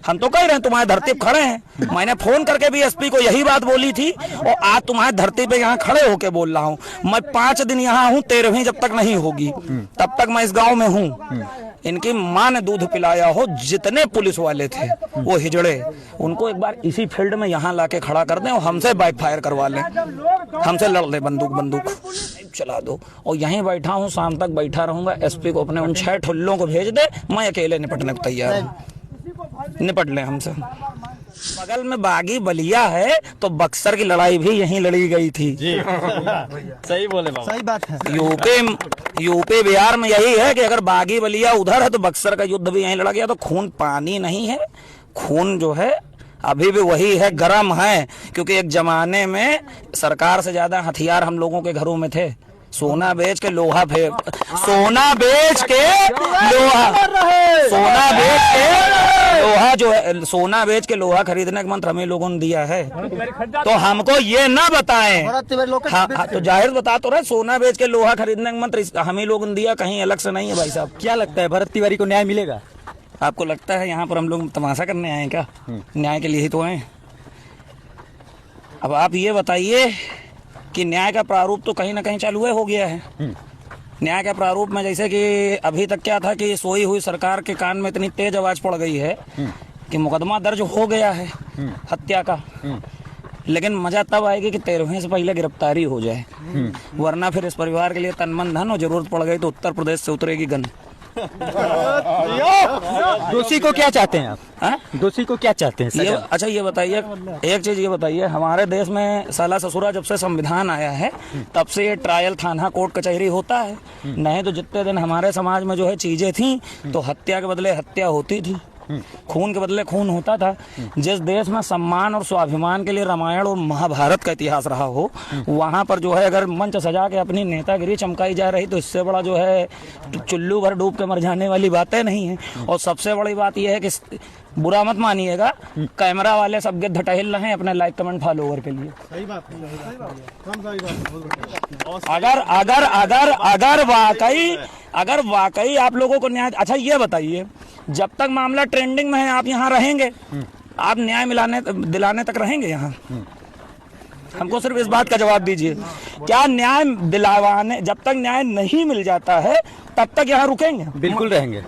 हम तो कह रहे हैं तुम्हारे धरती पे खड़े हैं। मैंने फोन करके भी एसपी को यही बात बोली थी और आज तुम्हारे धरती पे यहाँ खड़े होके बोल रहा हूँ। मैं 5 दिन यहाँ हूँ, 13वीं जब तक नहीं होगी तब तक मैं इस गांव में हूँ। इनकी माँ ने दूध पिलाया हो, जितने पुलिस वाले थे वो हिजड़े, उनको एक बार इसी फील्ड में यहाँ लाके खड़ा कर दें और हमसे बाइक फायर करवा लें, हमसे लड़ ले बंदूक चला दो। और यहीं बैठा हूँ, शाम तक बैठा रहूंगा। एसपी को अपने उन 6 ठुल्लों को भेज दे, मैं अकेले निपटने को तैयार हूँ। निपट ले हमसे। बगल में बागी बलिया है तो बक्सर की लड़ाई भी यहीं लड़ी गई थी जी। सही बोले बाबा, सही बात है। यूपी बिहार में यही है कि अगर बागी बलिया उधर है तो बक्सर का युद्ध भी यहीं लड़ा गया। तो खून पानी नहीं है, खून जो है अभी भी वही है, गर्म है। क्योंकि एक जमाने में सरकार से ज्यादा हथियार हम लोगों के घरों में थे। सोना बेच के लोहा सोना बेच के लोहा खरीदने का मंत्र हमें लोगों ने दिया है। तो हमको ये ना बताएं। हाँ, तो जाहिर बता तो रहे, सोना बेच के लोहा खरीदने का मंत्र हमें लोगों ने दिया, कहीं अलग से नहीं है। भाई साहब, क्या लगता है भरत तिवारी को न्याय मिलेगा? आपको लगता है यहाँ पर हम लोग तमाशा करने आए क्या? न्याय के लिए ही तो आए। अब आप ये बताइए कि न्याय का प्रारूप तो कहीं ना कहीं चालू हो गया है। न्याय के प्रारूप में जैसे कि अभी तक क्या था कि सोई हुई सरकार के कान में इतनी तेज आवाज पड़ गई है कि मुकदमा दर्ज हो गया है हत्या का। लेकिन मजा तब आएगी कि 13वें से पहले गिरफ्तारी हो जाए, वरना फिर इस परिवार के लिए तन मन धन और जरूरत पड़ गई तो उत्तर प्रदेश से उतरेगी गन। दोषी को क्या चाहते हैं आप? दोषी को क्या चाहते हैं? अच्छा ये बताइए, एक चीज ये बताइए, हमारे देश में साला ससुरा जब से संविधान आया है तब से ये ट्रायल थाना कोर्ट कचहरी होता है। नहीं तो जितने दिन हमारे समाज में जो है चीजें थी तो हत्या के बदले हत्या होती थी, खून के बदले खून होता था। जिस देश में सम्मान और स्वाभिमान के लिए रामायण और महाभारत का इतिहास रहा हो, वहां पर जो है अगर मंच सजा के अपनी नेतागिरी चमकाई जा रही तो इससे बड़ा जो है चुल्लू भर डूब के मर जाने वाली बातें नहीं है। और सबसे बड़ी बात यह है कि बुरा मत मानिएगा, कैमरा वाले सब गिद्ध टहल रहे हैं अपने लाइक कमेंट फॉलोवर के लिए। सही बात है। अगर वाकई आप लोगों को न्याय, अच्छा ये बताइए, जब तक मामला ट्रेंडिंग में है आप यहाँ रहेंगे? आप न्याय दिलाने तक रहेंगे यहाँ? हमको सिर्फ इस बात का जवाब दीजिए, क्या न्याय दिलावाने, जब तक न्याय नहीं मिल जाता है तब तक यहाँ रुकेंगे? बिल्कुल रहेंगे।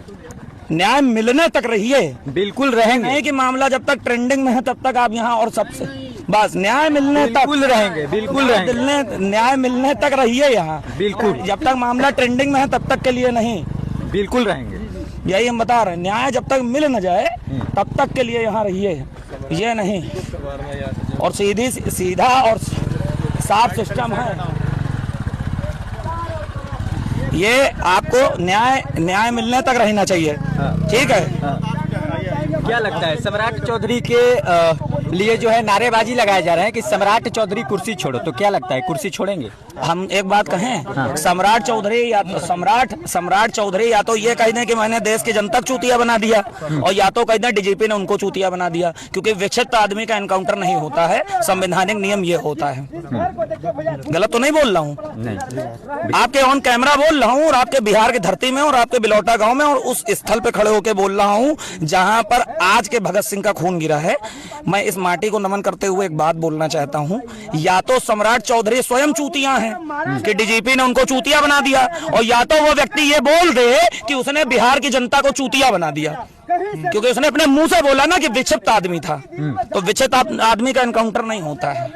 न्याय मिलने तक रहिए, बिल्कुल रहेंगे। नहीं कि मामला जब तक ट्रेंडिंग में है तब तक आप यहाँ, और सबसे बस न्याय मिलने तक रहेंगे, बिल्कुल रहेंगे। न्याय मिलने तक रहिए यहाँ, बिल्कुल। जब तक मामला ट्रेंडिंग में है तब तक के लिए नहीं, बिल्कुल रहेंगे। यही हम बता रहे हैं, न्याय जब तक मिल न जाए तब तक के लिए यहाँ रहिए, ये नहीं। और सीधा और साफ सिस्टम है ये, आपको न्याय मिलने तक रहना चाहिए, ठीक है? क्या लगता है सम्राट चौधरी के लिए जो है नारेबाजी लगाए जा रहे हैं कि सम्राट चौधरी कुर्सी छोड़ो, तो क्या लगता है कुर्सी छोड़ेंगे? हम एक बात कहें, सम्राट चौधरी या तो ये कह दें कि मैंने देश की जनता को चूतिया बना दिया, और या तो कह दें डीजीपी ने उनको चूतिया बना दिया, क्योंकि विक्षिप्त आदमी का एनकाउंटर नहीं होता है, संवैधानिक नियम ये होता है। गलत तो नहीं बोल रहा हूँ? आपके ऑन कैमरा बोल रहा हूँ, और आपके बिहार की धरती में और आपके बिलौटा गाँव में और उस स्थल पे खड़े होकर बोल रहा हूँ जहाँ पर आज के भगत सिंह का खून गिरा है। मैं इस माटी को नमन करते हुए एक बात बोलना चाहता हूँ, या तो सम्राट चौधरी स्वयं चूतिया हैं कि डीजीपी ने उनको चूतिया बना दिया, और या तो वो व्यक्ति ये बोल दे कि उसने बिहार की जनता को चूतिया बना दिया, क्योंकि उसने अपने मुंह से बोला ना कि विक्षिप्त आदमी था। तो विक्षिप्त आदमी का एनकाउंटर नहीं होता है।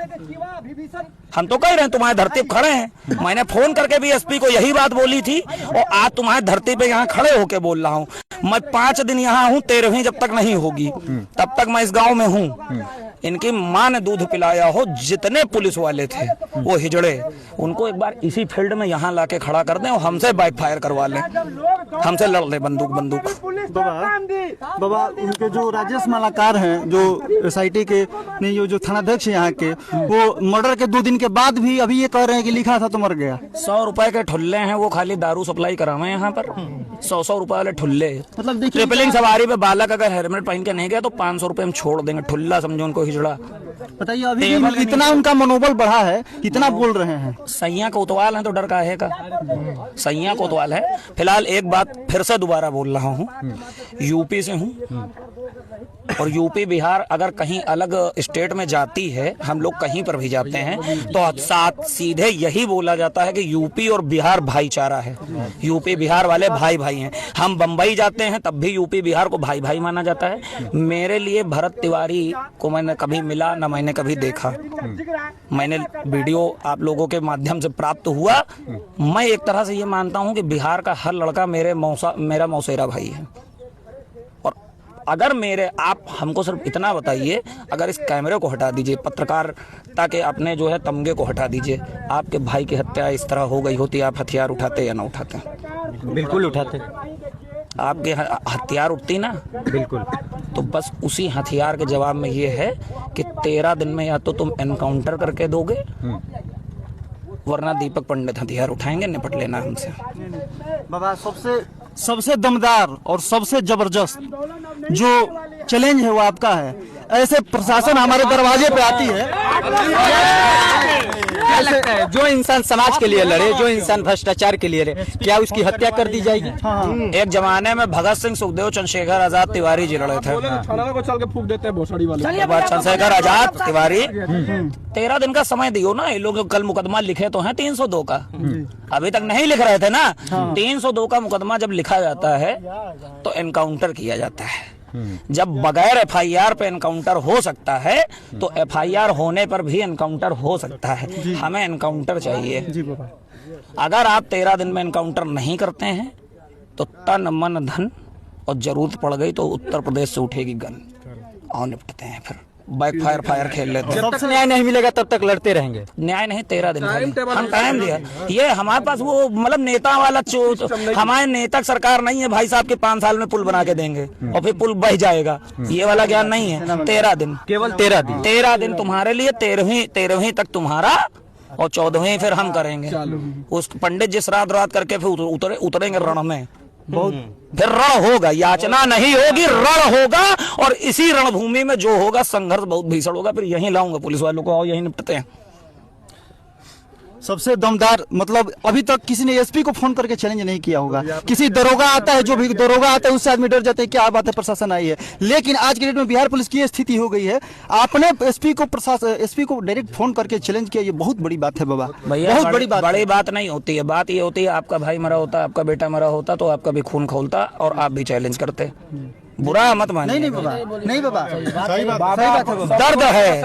हम तो कह रहे हैं तुम्हारे धरती पे खड़े हैं। मैंने फोन करके भी एसपी को यही बात बोली थी और आज तुम्हारे धरती पे यहाँ खड़े होके बोल रहा हूँ। मैं 5 दिन यहाँ हूँ, 13वीं जब तक नहीं होगी तब तक मैं इस गांव में हूँ। इनकी माँ ने दूध पिलाया हो, जितने पुलिस वाले थे वो हिजड़े, उनको एक बार इसी फील्ड में यहाँ लाके खड़ा कर दें और हमसे बाइक फायर करवा लें, हमसे लड़ ले बंदूक। बाबा उनके जो राजेश मालाकार हैं, जो एसआईटी के नहीं, जो थानाध्यक्ष यहाँ के, वो मर्डर के 2 दिन के बाद भी अभी ये कह रहे हैं कि लिखा था तो मर गया। 100 रुपए के ठुल्ले हैं, वो खाली दारू सप्लाई करावे यहाँ पर। 100 रुपए वाले ठुल्ले, मतलब ट्रिपलिंग सवारी पे बालक अगर हेलमेट पहन के नहीं गया तो 500 रुपए हम छोड़ देंगे। ठुल्ला समझो उनको, हिजड़ा। बताइए अभी इतना उनका मनोबल बढ़ा है, कितना बोल रहे हैं। सैया कोतवाल है तो डर काहे का? सैया कोतवाल है। फिलहाल एक बात फिर से दोबारा बोल रहा हूँ, यूपी से हूँ, और यूपी बिहार अगर कहीं अलग स्टेट में जाती है, हम लोग कहीं पर भी जाते हैं तो साथ सीधे यही बोला जाता है कि यूपी और बिहार भाईचारा है, यूपी बिहार वाले भाई भाई हैं। हम बंबई जाते हैं तब भी यूपी बिहार को भाई भाई माना जाता है। मेरे लिए भरत तिवारी को मैंने कभी मिला ना मैंने कभी देखा, मैंने वीडियो आप लोगों के माध्यम से प्राप्त हुआ। मैं एक तरह से ये मानता हूँ कि बिहार का हर लड़का मेरा मौसेरा भाई है। और अगर आप हमको सिर्फ इतना बताइए, अगर इस कैमरे को हटा दीजिए, पत्रकारिता के अपने जो है तमगे को हटा दीजिए, आपके भाई की हत्या इस तरह हो गई होती, आप हथियार उठाते या ना उठाते? बिल्कुल उठाते। आपके हथियार उठती ना? बिल्कुल। तो बस उसी हथियार के जवाब में ये है कि 13 दिन में या तो तुम एनकाउंटर करके दोगे, वरना दीपक पंडित हथियार उठाएंगे, निपट लेना हमसे। बाबा सबसे दमदार और सबसे जबरदस्त जो चैलेंज है वो आपका है। ऐसे प्रशासन हमारे दरवाजे पे आती है, क्या लगता है जो इंसान समाज के लिए लड़े, जो इंसान भ्रष्टाचार के लिए लड़े, क्या उसकी हत्या कर दी जाएगी? एक जमाने में भगत सिंह, सुखदेव, चंद्रशेखर आजाद तिवारी जी लड़े थे। चंद्रशेखर आजाद तिवारी 13 दिन का समय दियो ना, ये लोग कल मुकदमा लिखे तो हैं 302 का, अभी तक नहीं लिख रहे थे ना। 302 का मुकदमा जब लिखा जाता है तो एनकाउंटर किया जाता है। जब बगैर एफआईआर पे एनकाउंटर हो सकता है तो एफआईआर होने पर भी एनकाउंटर हो सकता है। हमें एनकाउंटर चाहिए। अगर आप 13 दिन में एनकाउंटर नहीं करते हैं तो तन मन धन और जरूरत पड़ गई तो उत्तर प्रदेश से उठेगी गन और निपटते हैं, फिर बैक फायर खेल लेते हैं। जब तक न्याय नहीं मिलेगा तब तक लड़ते रहेंगे। न्याय नहीं, 13 दिन हम टाइम दिया। ये हमारे पास वो मतलब नेता वाला हमारे नेता सरकार नहीं है भाई साहब के 5 साल में पुल बना के देंगे और फिर पुल बह जाएगा, ये वाला ज्ञान नहीं है। 13 दिन, केवल 13 दिन। 13 दिन तुम्हारे लिए, 13वीं तक तुम्हारा और 14वीं फिर हम करेंगे। उस पंडित जी श्राद्ध करके फिर उतरेंगे रण में। बहुत फिर रण होगा, याचना नहीं होगी, रण होगा। और इसी रणभूमि में जो होगा संघर्ष बहुत भीषण होगा। फिर यहीं लाऊंगा पुलिस वालों को, और यहीं निपटते हैं। सबसे दमदार मतलब अभी तक किसी ने एसपी को फोन करके चैलेंज नहीं किया होगा। किसी दरोगा आता है, जो भी दरोगा आता है उससे आदमी डर जाते हैं, क्या बात है प्रशासन आई है। लेकिन आज के डेट में बिहार पुलिस की ये स्थिति हो गई है, आपने एसपी को डायरेक्ट फोन करके चैलेंज किया, ये बहुत बड़ी बात है बाबा, बहुत बड़ी बात। बड़ी बात नहीं होती है, बात ये होती है आपका भाई मरा होता, आपका बेटा मरा होता तो आपका भी खून खौलता और आप भी चैलेंज करते। बुरा मत मानिए। नहीं बाबा, नहीं बाबा, सही बात है। दर्द है,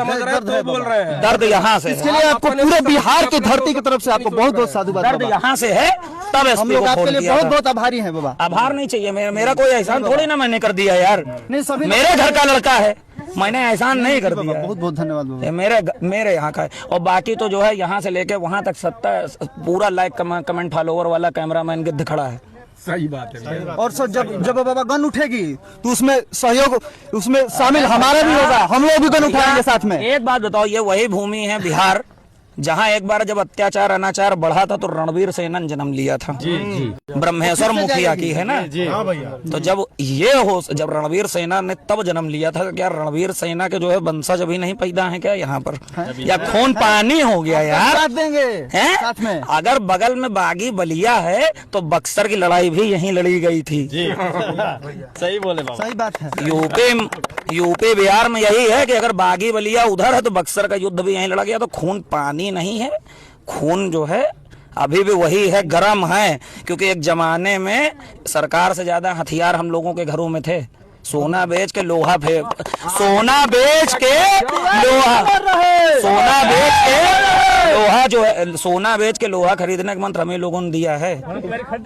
बोल रहे हैं, दर्द यहाँ से। इसके लिए आपको पूरे बिहार की धरती की तरफ से आपको बहुत बहुत साधुवाद। दर्द यहाँ से है, तब हम लोग आपके लिए बहुत बहुत आभारी हैं बाबा। आभार नहीं चाहिए, मेरा कोई एहसान थोड़ी ना मैंने कर दिया यार। नहीं, सभी मेरे घर का लड़का है, मैंने एहसान नहीं कर दिया। बहुत बहुत धन्यवाद बाबा। मेरे यहाँ का है। और बाकी तो जो है यहाँ से लेके वहाँ तक पूरा लाइक कमेंट फॉलोवर वाला कैमरामैन गिद्ध खड़ा है। सही बात है। और सर जब बाबा गन उठेगी तो उसमें सहयोग, उसमें शामिल हमारा भी होगा, हम लोग भी गन उठाएंगे साथ में। एक बात बताओ, ये वही भूमि है बिहार जहाँ एक बार जब अत्याचार अनाचार बढ़ा था तो रणवीर सेना ने जन्म लिया था। ब्रह्मेश्वर मुखिया की है ना। तो जब रणवीर सेना ने तब जन्म लिया था, क्या रणवीर सेना के जो है वंशज अभी नहीं पैदा है क्या यहाँ पर? या खून पानी हो गया यार? साथ देंगे हैं? साथ में। अगर बगल में बागी बलिया है तो बक्सर की लड़ाई भी यहीं लड़ी गई थी। सही बोले बाबा, सही बात है। यूपी बिहार में यही है कि अगर बागी बलिया उधर है तो बक्सर का युद्ध भी यहीं लड़ा गया। तो खून पानी नहीं है, खून जो है अभी भी वही है, गर्म है। क्योंकि एक जमाने में सरकार से ज्यादा हथियार हम लोगों के घरों में थे। सोना बेच के लोहा सोना बेच के लोहा खरीदने का मंत्र हमें लोगों ने दिया है।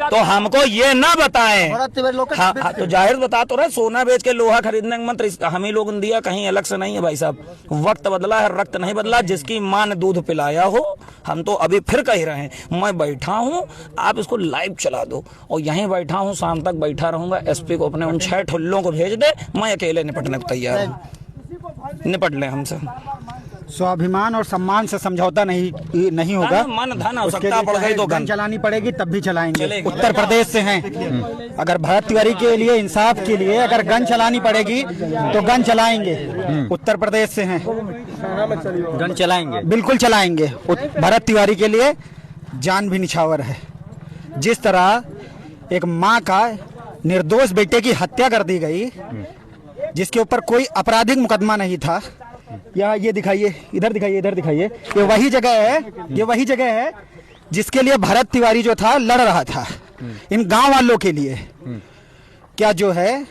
तो हमको ये ना बताएं। हाँ, तो जाहिर बता तो रहे, सोना बेच के लोहा खरीदने का मंत्र हम ही लोगों ने दिया, कहीं अलग से नहीं है भाई साहब। वक्त बदला है, रक्त नहीं बदला। जिसकी मां ने दूध पिलाया हो, हम तो अभी फिर कह रहे हैं। मैं बैठा हूँ, आप इसको लाइव चला दो और यहीं बैठा हूँ, शाम तक बैठा रहूंगा। एसपी को अपने उन 6 ठुल्लों को भेज दे, मैं अकेले निपटने को तैयार हूँ। निपट ले हमसे। स्वाभिमान और सम्मान से समझौता नहीं होगा। मन धन आवश्यकता पड़ गई तो गन चलानी पड़ेगी, तब भी चलाएंगे। उत्तर प्रदेश से हैं, अगर भरत तिवारी के लिए, इंसाफ के लिए अगर गन चलानी पड़ेगी तो गन चलाएंगे। उत्तर प्रदेश से हैं, गन चलाएंगे, बिल्कुल चलाएंगे। भरत तिवारी के लिए जान भी निछावर है। जिस तरह एक माँ का निर्दोष बेटे की हत्या कर दी गई, जिसके ऊपर कोई आपराधिक मुकदमा नहीं था, यहाँ ये दिखाइए, इधर दिखाइए, इधर दिखाइए, ये वही जगह है, ये वही जगह है जिसके लिए भरत तिवारी जो था लड़ रहा था इन गांव वालों के लिए। क्या जो है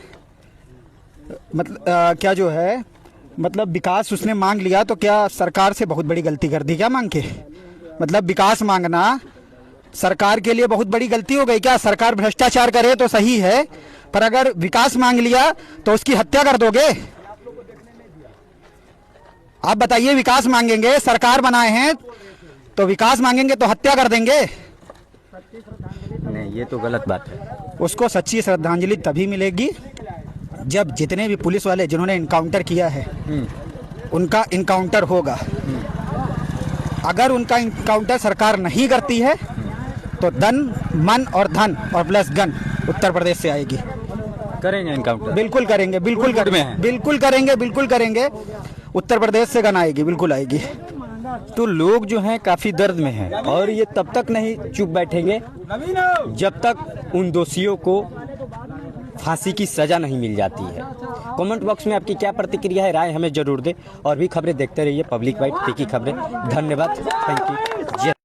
मतलब विकास उसने मांग लिया तो क्या सरकार से बहुत बड़ी गलती कर दी क्या मांग के? मतलब विकास मांगना सरकार के लिए बहुत बड़ी गलती हो गई क्या? सरकार भ्रष्टाचार करे तो सही है, पर अगर विकास मांग लिया तो उसकी हत्या कर दोगे? आप बताइए, विकास मांगेंगे, सरकार बनाए हैं तो विकास मांगेंगे तो हत्या कर देंगे? नहीं, ये तो गलत बात है। उसको सच्ची श्रद्धांजलि तभी मिलेगी जब जितने भी पुलिस वाले जिन्होंने इनकाउंटर किया है उनका इनकाउंटर होगा। अगर उनका इनकाउंटर सरकार नहीं करती है तो तन, मन और धन और प्लस गन उत्तर प्रदेश से आएगी। करेंगे इनकाउंटर? बिल्कुल करेंगे, बिल्कुल करेंगे, बिल्कुल करेंगे, बिल्कुल करेंगे। उत्तर प्रदेश से गन आएगी, बिल्कुल आएगी। तो लोग जो हैं काफी दर्द में हैं और ये तब तक नहीं चुप बैठेंगे जब तक उन दोषियों को फांसी की सजा नहीं मिल जाती है। कमेंट बॉक्स में आपकी क्या प्रतिक्रिया है, राय हमें जरूर दें और भी खबरें देखते रहिए पब्लिक बाइट, तीखी खबरें। धन्यवाद, थैंक यू।